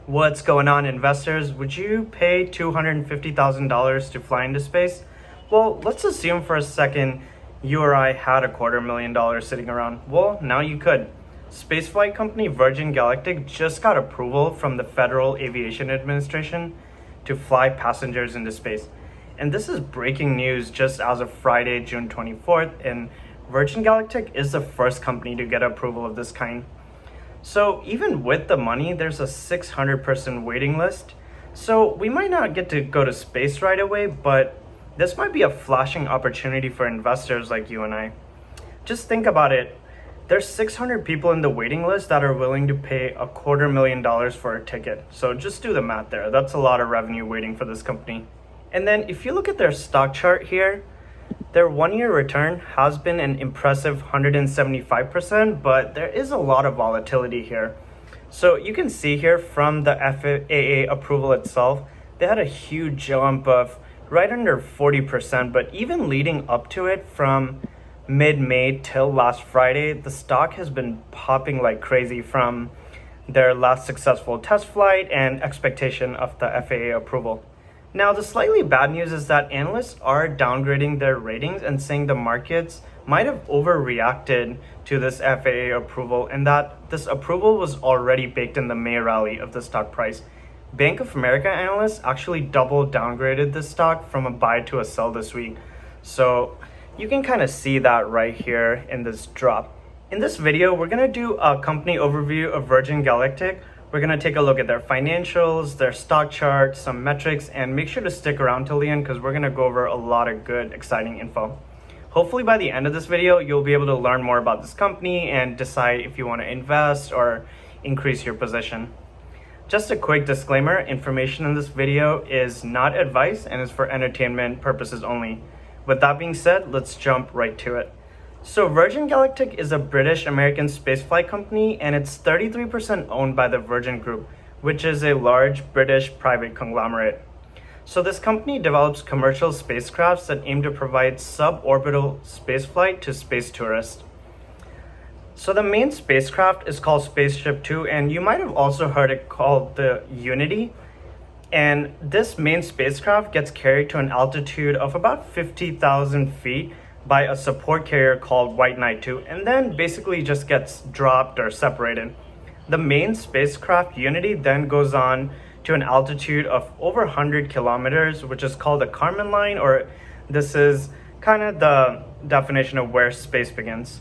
What's going on, investors? Would you pay $250,000 to fly into space? Well, let's assume for a second you or I had $250,000 sitting around. Well, now you could. Spaceflight company Virgin Galactic just got approval from the Federal Aviation Administration to fly passengers into space. And this is breaking news just as of Friday, June 24th, and Virgin Galactic is the first company to get approval of this kind. So even with the money, there's a 600-person waiting list. So we might not get to go to space right away, but this might be a flashing opportunity for investors like you and I. Just think about it. There's 600 people in the waiting list that are willing to pay $250,000 for a ticket. So just do the math there. That's a lot of revenue waiting for this company. And then if you look at their stock chart here, their 1-year return has been an impressive 175%, but there is a lot of volatility here. So you can see here from the FAA approval itself, they had a huge jump of right under 40%, but even leading up to it from mid-May till last Friday, the stock has been popping like crazy from their last successful test flight and expectation of the FAA approval. Now, the slightly bad news is that analysts are downgrading their ratings and saying the markets might have overreacted to this FAA approval and that this approval was already baked in the May rally of the stock price. Bank of America analysts actually double downgraded this stock from a buy to a sell this week. So you can kind of see that right here in this drop. In this video, we're going to do a company overview of Virgin Galactic. We're going to take a look at their financials, their stock chart, some metrics, and make sure to stick around till the end because we're going to go over a lot of good, exciting info. Hopefully by the end of this video, you'll be able to learn more about this company and decide if you want to invest or increase your position. Just a quick disclaimer, information in this video is not advice and is for entertainment purposes only. With that being said, let's jump right to it. So Virgin Galactic is a British-American spaceflight company and it's 33% owned by the Virgin Group, which is a large British private conglomerate. So this company develops commercial spacecrafts that aim to provide suborbital spaceflight to space tourists. So the main spacecraft is called Spaceship Two, and you might have also heard it called the Unity. And this main spacecraft gets carried to an altitude of about 50,000 feet by a support carrier called White Knight 2, and then basically just gets dropped or separated. The main spacecraft Unity then goes on to an altitude of over 100 kilometers, which is called the Kármán line, or this is kind of the definition of where space begins.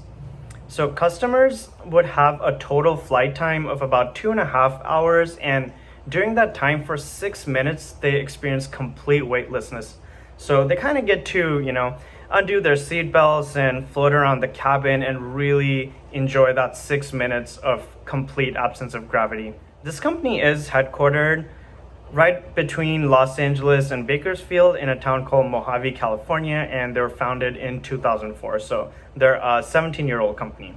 So customers would have a total flight time of about 2.5 hours, and during that time for 6 minutes, they experience complete weightlessness. So they kind of get to, undo their seatbelts and float around the cabin and really enjoy that 6 minutes of complete absence of gravity. This company is headquartered right between Los Angeles and Bakersfield in a town called Mojave, California, and they were founded in 2004. So they're a 17-year-old company.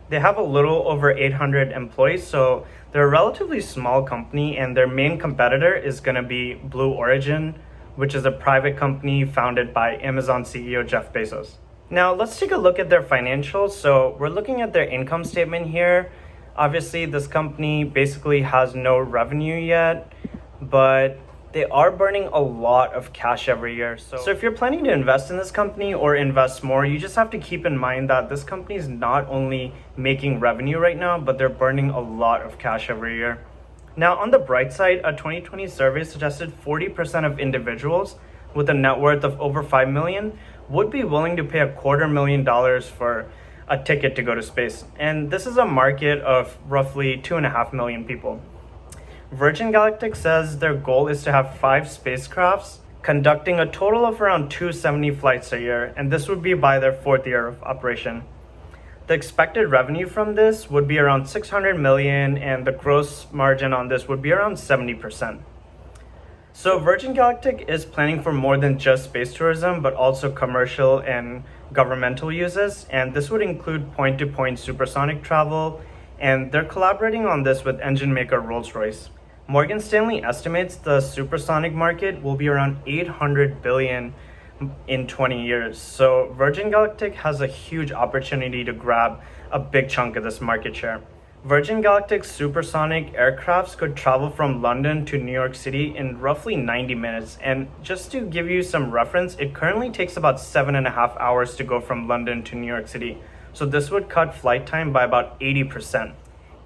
They have a little over 800 employees, so they're a relatively small company, and their main competitor is going to be Blue Origin, which is a private company founded by Amazon CEO Jeff Bezos. Now let's take a look at their financials. So we're looking at their income statement here. Obviously this company basically has no revenue yet, but they are burning a lot of cash every year. So if you're planning to invest in this company or invest more, you just have to keep in mind that this company is not only making revenue right now, but they're burning a lot of cash every year. Now, on the bright side, a 2020 survey suggested 40% of individuals with a net worth of over $5 million would be willing to pay $250,000 for a ticket to go to space. And this is a market of roughly 2.5 million people. Virgin Galactic says their goal is to have 5 spacecrafts conducting a total of around 270 flights a year, and this would be by their 4th year of operation. The expected revenue from this would be around $600 million, and the gross margin on this would be around 70%. So Virgin Galactic is planning for more than just space tourism, but also commercial and governmental uses, and this would include point-to-point supersonic travel, and they're collaborating on this with engine maker Rolls-Royce. Morgan Stanley estimates the supersonic market will be around $800 billion in 20 years. So Virgin Galactic has a huge opportunity to grab a big chunk of this market share. Virgin Galactic supersonic aircrafts could travel from London to New York City in roughly 90 minutes. And just to give you some reference, it currently takes about 7.5 hours to go from London to New York City. So this would cut flight time by about 80%.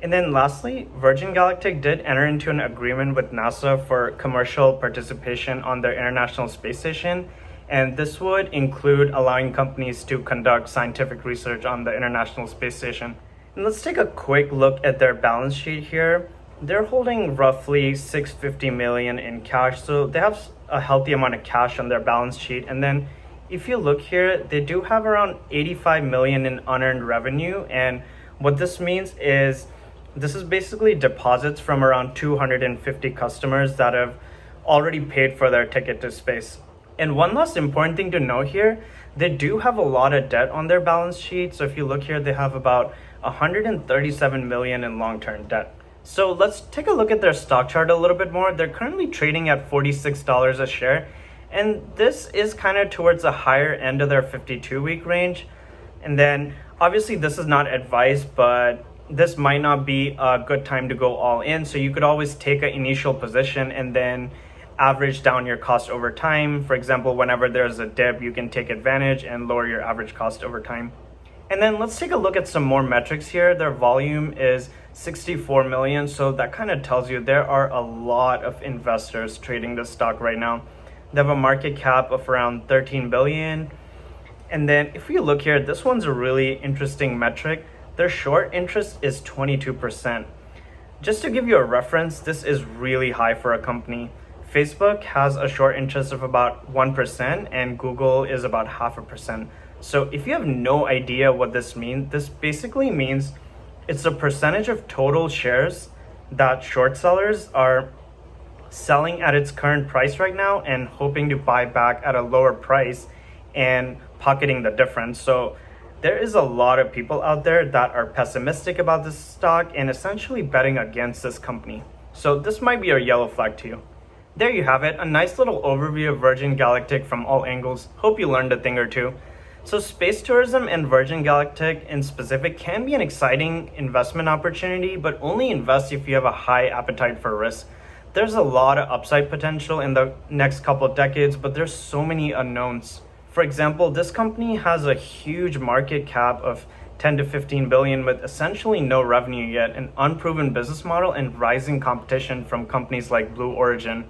And then lastly, Virgin Galactic did enter into an agreement with NASA for commercial participation on their International Space Station. And this would include allowing companies to conduct scientific research on the International Space Station. And let's take a quick look at their balance sheet here. They're holding roughly $650 million in cash, so they have a healthy amount of cash on their balance sheet. And then if you look here, they do have around $85 million in unearned revenue. And what this means is this is basically deposits from around 250 customers that have already paid for their ticket to space. And one last important thing to note here, they do have a lot of debt on their balance sheet. So if you look here, they have about $137 million in long-term debt. So let's take a look at their stock chart a little bit more. They're currently trading at $46 a share. And this is kind of towards the higher end of their 52-week range. And then obviously this is not advice, but this might not be a good time to go all in. So you could always take an initial position and then average down your cost over time. For example, whenever there's a dip, you can take advantage and lower your average cost over time. And then let's take a look at some more metrics here. Their volume is 64 million. So that kind of tells you there are a lot of investors trading this stock right now. They have a market cap of around 13 billion. And then if we look here, this one's a really interesting metric. Their short interest is 22%. Just to give you a reference, this is really high for a company. Facebook has a short interest of about 1% and Google is about 0.5%. So if you have no idea what this means, this basically means it's the percentage of total shares that short sellers are selling at its current price right now and hoping to buy back at a lower price and pocketing the difference. So there is a lot of people out there that are pessimistic about this stock and essentially betting against this company. So this might be a yellow flag to you. There you have it, a nice little overview of Virgin Galactic from all angles. Hope you learned a thing or two. So space tourism and Virgin Galactic in specific can be an exciting investment opportunity, but only invest if you have a high appetite for risk. There's a lot of upside potential in the next couple of decades, but there's so many unknowns. For example, this company has a huge market cap of 10 to 15 billion with essentially no revenue yet, an unproven business model, and rising competition from companies like Blue Origin.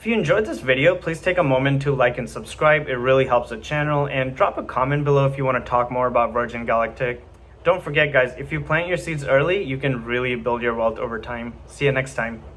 If you enjoyed this video, please take a moment to like and subscribe. It really helps the channel, and drop a comment below if you want to talk more about Virgin Galactic. Don't forget guys, if you plant your seeds early, you can really build your wealth over time. See you next time.